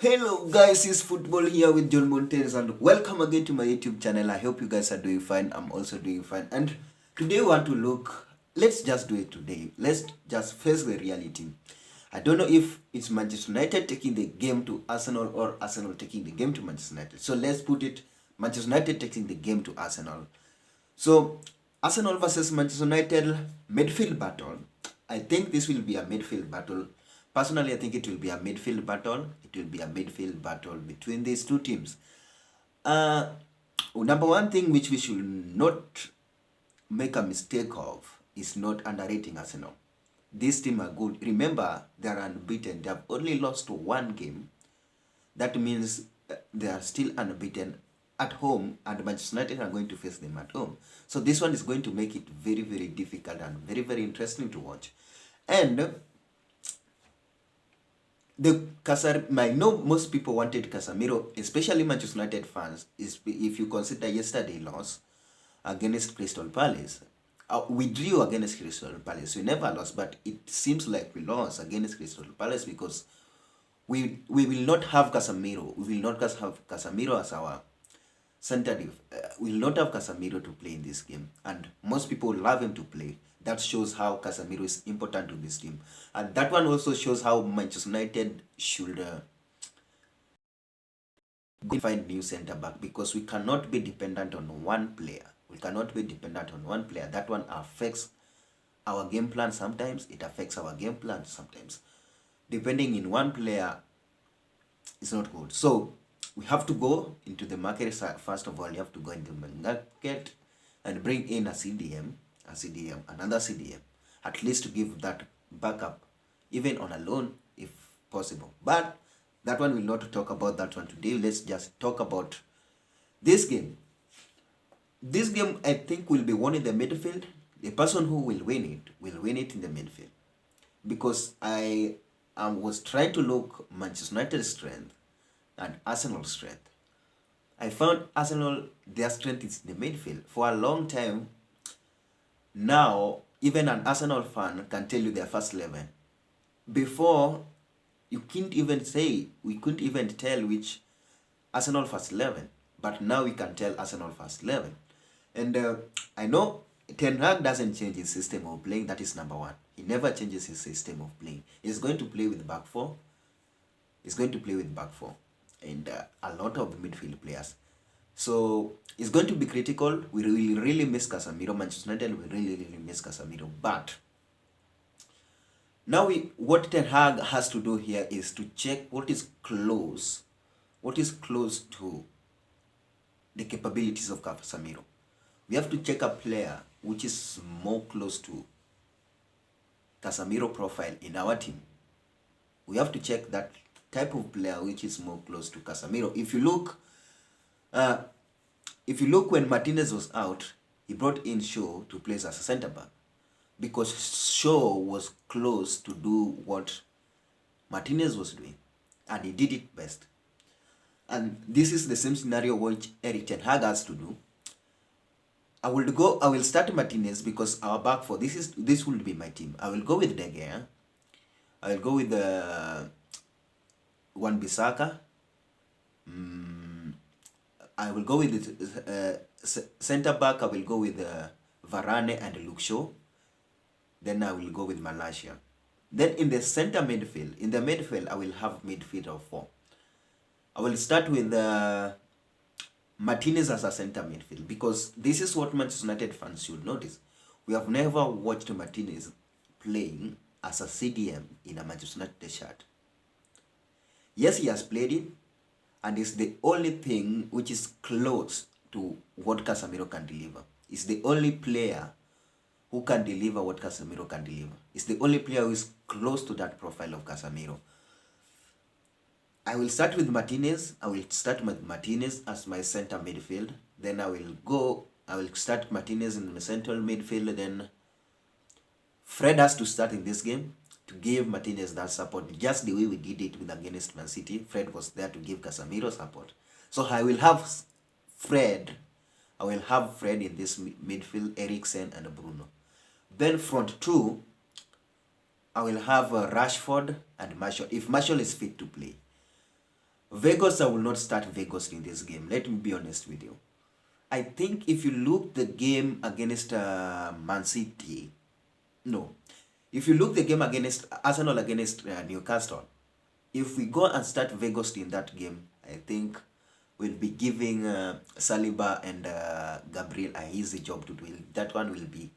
Hello guys, it's Football here with John Montes and welcome again to my YouTube channel. I hope you guys are doing fine. I'm also doing fine. And today we want to let's just do it today. Let's just face the reality. I don't know if it's Manchester United taking the game to Arsenal or Arsenal taking the game to Manchester United. So let's put it, Manchester United taking the game to Arsenal. So Arsenal versus Manchester United midfield battle. I think this will be a midfield battle. Personally, I think it will be a midfield battle. It will be a midfield battle between these two teams. Number one thing which we should not make a mistake of is not underrating Arsenal. This team are good. Remember, they are unbeaten. They have only lost one game. That means they are still unbeaten at home, and Manchester United are going to face them at home. So this one is going to make it very, very difficult and very, very interesting to watch. And I know most people wanted Casemiro, especially Manchester United fans, if you consider yesterday loss against Crystal Palace. We drew against Crystal Palace. We never lost, but it seems like we lost against Crystal Palace because we will not have Casemiro. We will not have Casemiro as our center. We will not have Casemiro to play in this game, and most people love him to play. That shows how Casemiro is important to this team. And that one also shows how Manchester United should find new centre back, because we cannot be dependent on one player. We cannot be dependent on one player. That one affects our game plan sometimes. It affects our game plan sometimes. Depending in one player is not good. So we have to go into the market. First of all, you have to go into the market and bring in a CDM, another CDM, at least to give that backup, even on a loan if possible. But that one, will not talk about that one today. Let's just talk about this game. This game, I think, will be won in the midfield. The person who will win it in the midfield. Because I was trying to look Manchester United's strength and Arsenal's strength. I found Arsenal, their strength is in the midfield. For a long time now, even an Arsenal fan can tell you their first 11. Before, we couldn't even tell which Arsenal first 11. But now we can tell Arsenal first 11. And I know Ten Hag doesn't change his system of playing. That is number one. He never changes his system of playing. He's going to play with back four. And a lot of midfield players. So it's going to be critical. We will really miss Casemiro. Manchester United will really miss Casemiro. But now what Ten Hag has to do here is to check what is close to the capabilities of Casemiro. We have to check a player which is more close to Casemiro profile in our team. We have to check that type of player which is more close to Casemiro. If you look when Martinez was out, he brought in Shaw to play as a centre back, because Shaw was close to do what Martinez was doing, and he did it best. And this is the same scenario which Erik Ten Hag has to do. I will start Martinez because our back four, this will be my team. I will go with De Gea. I will go with Wan-Bissaka. I will go with the centre back. I will go with Varane and Luke Shaw. Then I will go with Malaysia. Then in the center midfield, I will have midfield of four. I will start with Martinez as a center midfield, because this is what Manchester United fans should notice. We have never watched Martinez playing as a CDM in a Manchester United shirt. Yes, he has played it, and it's the only thing which is close to what Casemiro can deliver. It's the only player who can deliver what Casemiro can deliver. It's the only player who is close to that profile of Casemiro. I will start with Martinez. I will start with Martinez as my center midfield. Then I will start Martinez in the central midfield. Then Fred has to start in this game to give Martinez that support, just the way we did it with against Man City. Fred was there to give Casemiro support. So I will have Fred in this midfield, Eriksen and Bruno. Then front two, I will have Rashford and Martial, if Martial is fit to play. Vegas, I will not start Vegas in this game. Let me be honest with you. I think if you look the game against Man City, no. If you look the game against Arsenal against Newcastle, if we go and start Vegas in that game, I think we'll be giving Saliba and Gabriel a easy job to do. That one will be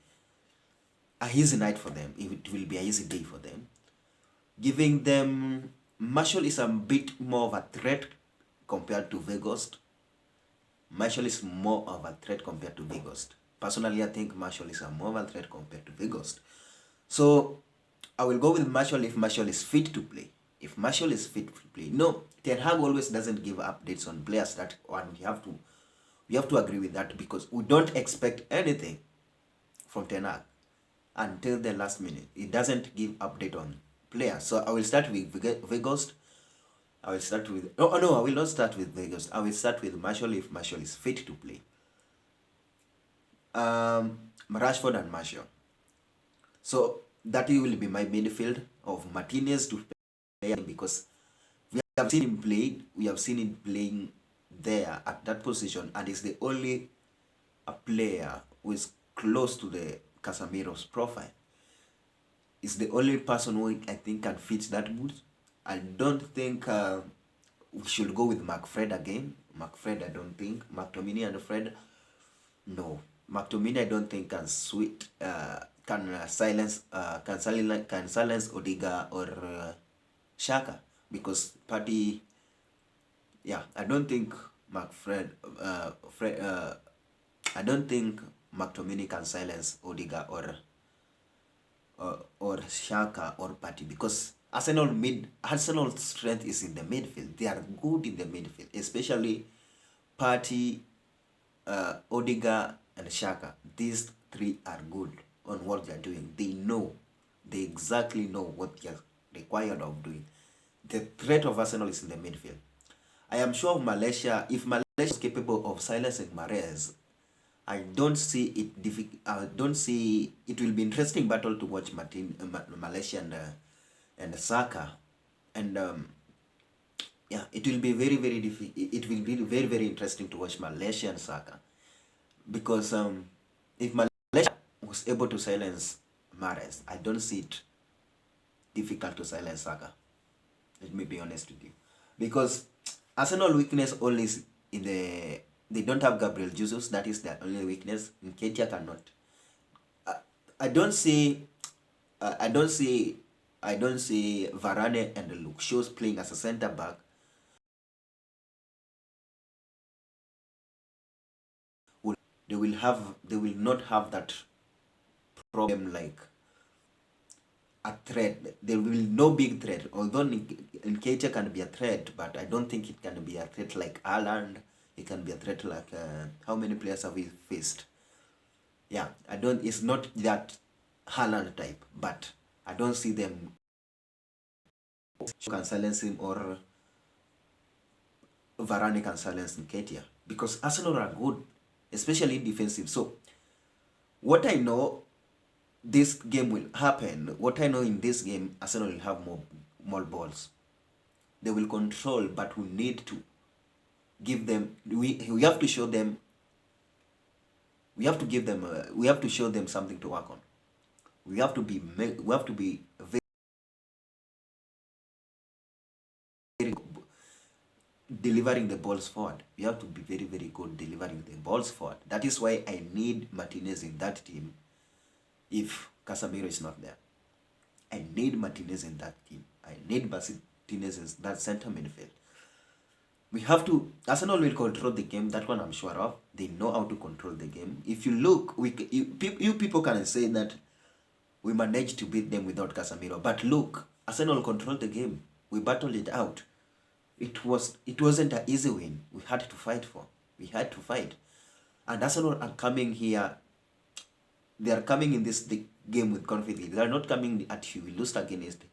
a easy night for them. It will be an easy day for them. Giving them Marshall is a bit more of a threat compared to Vegas. Marshall is more of a threat compared to Vegas. Personally, I think Marshall is a more of a threat compared to Vegas. So I will go with Marshall if Marshall is fit to play. If Marshall is fit to play. No, Ten Hag always doesn't give updates on players. That one we have to agree with that, because we don't expect anything from Ten Hag until the last minute. He doesn't give update on players. So I will start with Vegas. I will start with no, I will not start with Vegas. I will start with Marshall if Marshall is fit to play. Rashford and Marshall. So that will be my midfield of Martinez to play, because we have seen him play. We have seen him playing there at that position, and is the only a player who is close to the Casemiro's profile. Is the only person who I think can fit that mood. I don't think we should go with McFred again. McFred, I don't think. McTominay and Fred, no. McTominay, I don't think can silence Odiga or Shaka, because Party. Yeah, I don't think McFred. I don't think McTominay can silence Odiga or Shaka or Party, because Arsenal's strength is in the midfield. They are good in the midfield, especially Party, Odiga, and Shaka. These three are good on what they are doing. They exactly know what they are required of doing. The threat of Arsenal is in the midfield. I am sure if Malaysia is capable of silencing Mahrez, I don't see it difficult. I don't see it will be interesting battle to watch Malaysia and Saka, and yeah, it will be very difficult. It will be very interesting to watch Malaysia and Saka, because if Malaysia was able to silence Mahrez, I don't see it difficult to silence Saka. Let me be honest with you, because Arsenal weakness only is in they don't have Gabriel Jesus. That is their only weakness. Nketiah cannot. I don't see Varane and Luke Shaw's playing as a center back. They will not have that problem like a threat. There will no big threat. Although Nketiah can be a threat, but I don't think it can be a threat like Haaland. It can be a threat like how many players have we faced? Yeah, it's not that Haaland type, but I don't see them can silence him, or Varane can silence Nketiah, because Arsenal are good, especially in defensive. So what I know this game will happen, what I know in this game, Arsenal will have more balls. They will control, but we need to give them, we have to show them, we have to give them, we have to show them something to work on. We have to be very delivering the balls forward. We have to be very good delivering the balls forward. That is why I need Martinez in that team if Casemiro is not there. I need Martinez in that team. I need Martinez in that center midfield. We have to, Arsenal will control the game, that one I'm sure of. They know how to control the game. If you look, you people can say that we managed to beat them without Casemiro. But look, Arsenal controlled the game. We battled it out. It wasn't an easy win. We had to fight for. We had to fight. And Arsenal are coming here. They are coming in this game with confidence. They are not coming at you. We lost against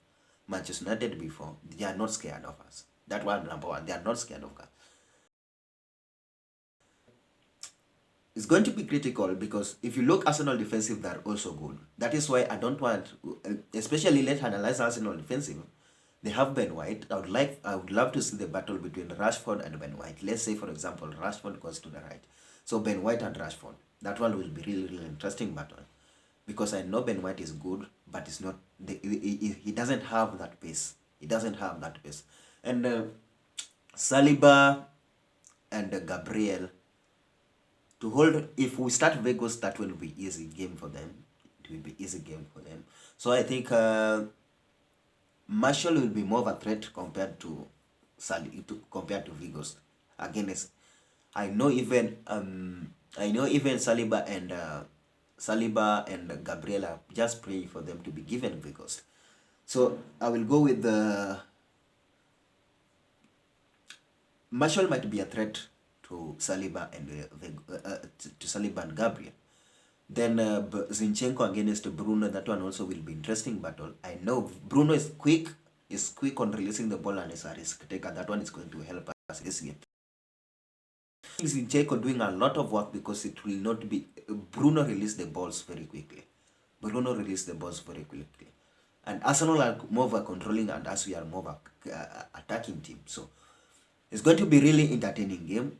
Manchester United before. They are not scared of us. That one, number one. They are not scared of us. It's going to be critical, because if you look Arsenal defensive, they're also good. That is why I don't want, especially let's analyze Arsenal defensive. They have Ben White. I would love to see the battle between Rashford and Ben White. Let's say, for example, Rashford goes to the right. So Ben White and Rashford. That one will be really, really interesting battle. Because I know Ben White is good, but it's not. He doesn't have that pace. He doesn't have that pace. And Saliba and Gabriel to hold. If we start Vegas, that will be easy game for them. It will be easy game for them. So I think Marshall will be more of a threat compared to Vigos. Against, I know even Saliba and Gabriela just praying for them to be given Vigos. So I will go with the Marshall might be a threat to Saliba and Gabriel. Then Zinchenko against Bruno, that one also will be interesting battle. I know Bruno is quick on releasing the ball and is a risk taker. That one is going to help us this game. Zinchenko doing a lot of work because it will not be Bruno release the balls very quickly. And Arsenal are more of a controlling, and as we are more of a attacking team. So it's going to be really entertaining game.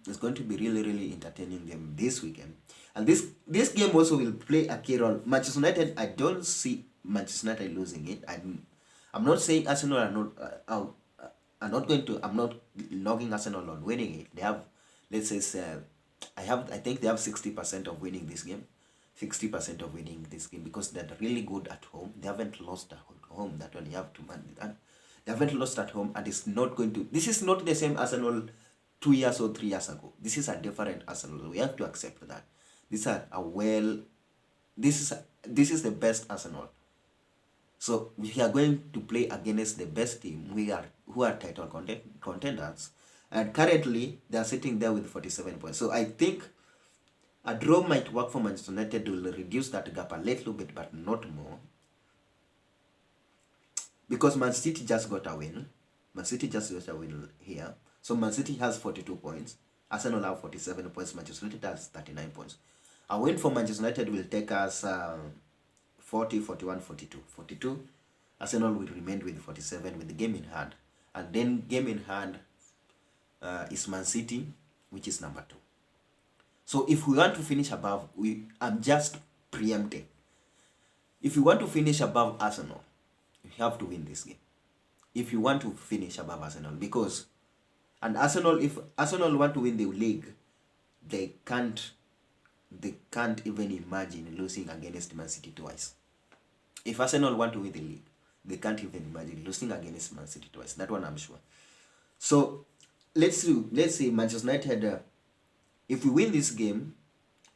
It's going to be really entertaining game this weekend. And this game also will play a key role. Manchester United, I don't see Manchester United losing it. I'm not saying Arsenal are not I'm not logging Arsenal on winning it. They have, let's say, I think they have 60% of winning this game. 60% of winning this game because they're really good at home. They haven't lost at home. That one you have to manage that. They haven't lost at home, and it's not going to. This is not the same Arsenal 2 years or 3 years ago. This is a different Arsenal. We have to accept that. This is the best Arsenal. So we are going to play against the best team who are title contenders, and currently they are sitting there with 47 points. So I think a draw might work for Manchester United. Will reduce that gap a little bit, but not more. Because Man City just got a win. Here. So Man City has 42 points. Arsenal have 47 points. Manchester United has 39 points. A win for Manchester United will take us 40, 41, 42. 42. Arsenal will remain with 47 with the game in hand. And then game in hand is Man City, which is number 2. So if we want to finish above, I'm just preempting. If you want to finish above Arsenal, you have to win this game. If you want to finish above Arsenal, because if Arsenal want to win the league, they can't even imagine losing against Man City twice. If Arsenal want to win the league, they can't even imagine losing against Man City twice. That one I'm sure. So let's say Manchester United. If we win this game,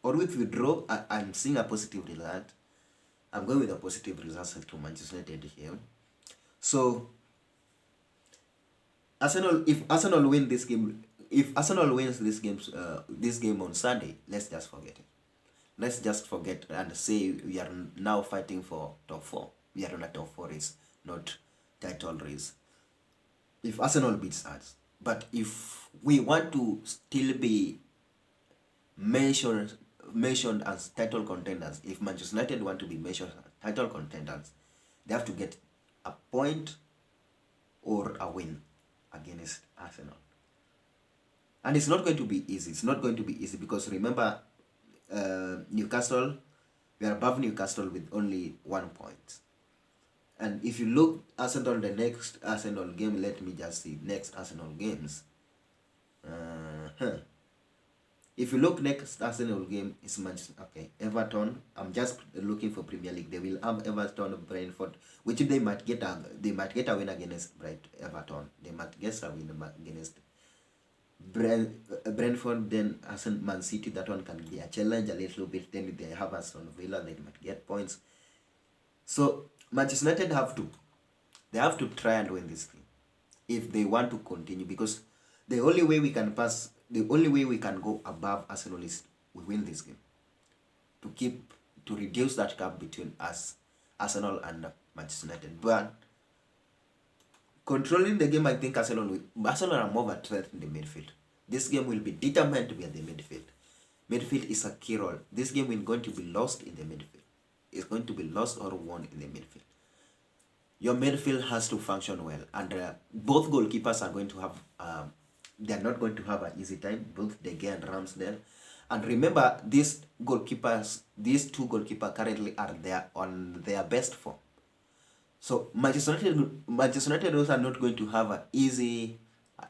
or if we draw, I'm seeing a positive result. I'm going with a positive result to Manchester United here. So if Arsenal wins this game on Sunday, let's just forget it. Let's just forget and say we are now fighting for top 4. We are on a top 4 race, not title race. If Arsenal beats us, but if we want to still be mentioned as title contenders, if Manchester United want to be mentioned as title contenders, they have to get a point or a win against Arsenal. And it's not going to be easy. It's not going to be easy because remember, Newcastle, we are above Newcastle with only 1 point. And if you look Arsenal, the next Arsenal game, let me just see, next Arsenal games. If you look next Arsenal game, it's Manchester. Okay, Everton. I'm just looking for Premier League. They will have Everton, Brentford, which they might get a win against Everton. They might get a win against Brentford. Then Man City. That one can be a challenge a little bit. Then they have Aston Villa. They might get points. So Manchester United have to try and win this game if they want to continue, because the only way we can go above Arsenal is we win this game to reduce that gap between us, Arsenal and Manchester United. But controlling the game, I think Arsenal are more of a threat in the midfield. This game will be determined to be at the midfield. Midfield is a key role. This game is going to be lost in the midfield. It's going to be lost or won in the midfield. Your midfield has to function well, and both goalkeepers are going to have they are not going to have an easy time, both De Gea and Ramsdale. And remember, these two goalkeepers currently are there on their best form. So Manchester United also are not going to have an easy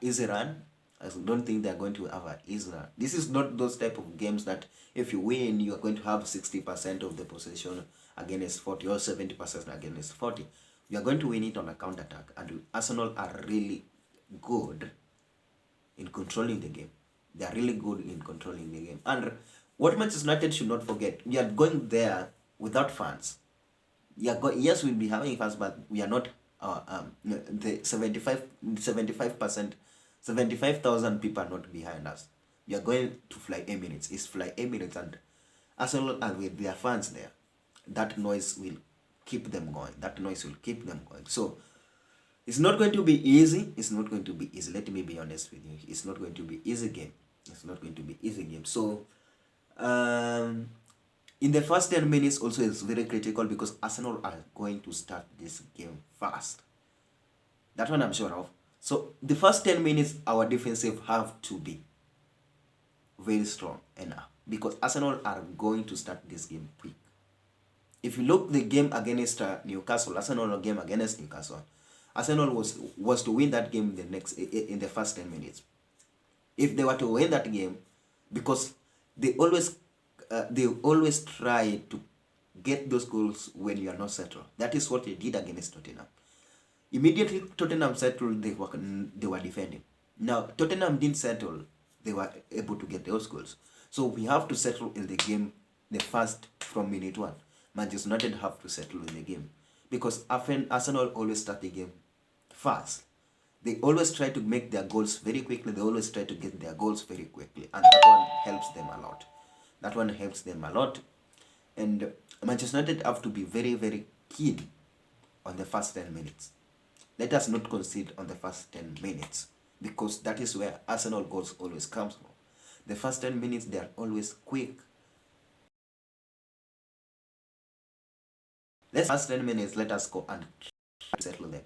run. I don't think they are going to have an easy run. This is not those type of games that if you win, you are going to have 60% of the possession against 40 or 70% against 40. You are going to win it on a counter attack, and Arsenal are really good in controlling the game. They are really good in controlling the game. And what Manchester United should not forget, we are going there without fans. Yes, we'll be having fans, but we are not the 75,000 people are not behind us. We are going to fly Emirates. It's fly Emirates, and Arsenal are with their fans there. That noise will keep them going. So it's not going to be easy. Let me be honest with you. It's not going to be easy game. So in the first 10 minutes also is very critical, because Arsenal are going to start this game fast. That one I'm sure of. So the first 10 minutes, our defensive have to be very strong enough, because Arsenal are going to start this game quick. If you look the game against Newcastle, Arsenal was to win that game in the first 10 minutes. If they were to win that game, because they always try to get those goals when you are not settled. That is what they did against Tottenham. Immediately Tottenham settled, they were defending. Now Tottenham didn't settle, they were able to get those goals. So we have to settle in the game the first from minute 1. Manchester United have to settle in the game, because often Arsenal always start the game fast. They always try to make their goals very quickly. They always try to get their goals very quickly, and that one helps them a lot. And Manchester United have to be very, very keen on the first 10 minutes. Let us not concede on the first 10 minutes, because that is where Arsenal goals always comes from. The first 10 minutes, they are always quick. First 10 minutes, let us go and settle them.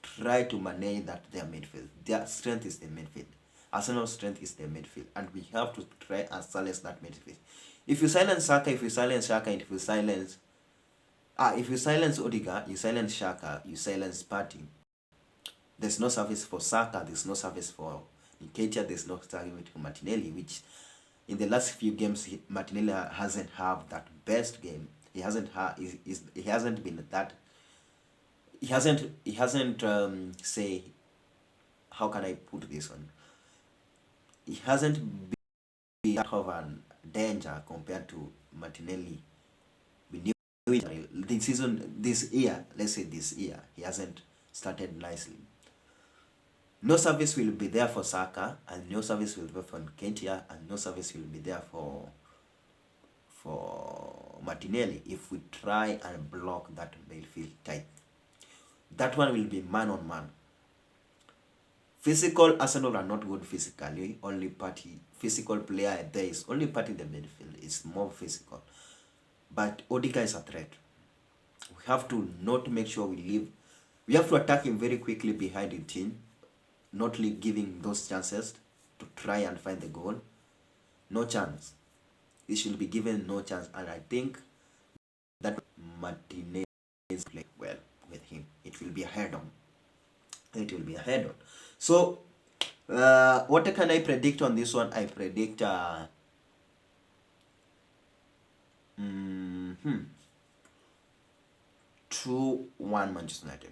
Try to manage their midfield. Their strength is the midfield. Arsenal's strength is the midfield, and we have to try and silence that midfield. If you silence Saka, if you silence Odegaard, you silence Xhaka, you silence Partey, there's no service for Saka, there's no service for Nketiah, there's no service for Martinelli, which in the last few games, Martinelli hasn't had that best game. He hasn't been that. He hasn't say, how can I put this on? He hasn't been that of a danger compared to Martinelli. We knew this year, he hasn't started nicely. No service will be there for Saka, and no service will be there for Nketiah, and no service will be there for Martinelli if we try and block that midfield tight. That one will be man on man. Physical, Arsenal are not good physically. Only Partey, physical player there is only Partey in the midfield is more physical. But Odegaard is a threat. We have to not make sure we leave. We have to attack him very quickly behind the team, not giving those chances to try and find the goal. No chance. He should be given no chance, and I think that Martinez played well with him. It will be a head-on. So, what can I predict on this one? I predict 2-1 Manchester United.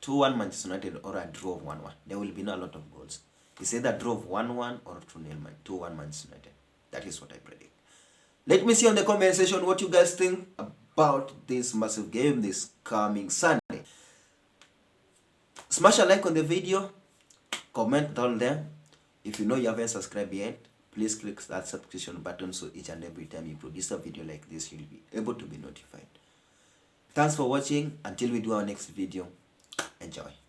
2-1 Manchester United, or a draw of 1-1. There will be not a lot of goals. It's either draw of 1-1 or 2-1 Manchester United. That is what I predict. Let me see on the comment section what you guys think about this massive game this coming Sunday. Smash a like on the video, comment down there. If you know you haven't subscribed yet, please click that subscription button, so each and every time you produce a video like this, you'll be able to be notified. Thanks for watching. Until we do our next video, enjoy.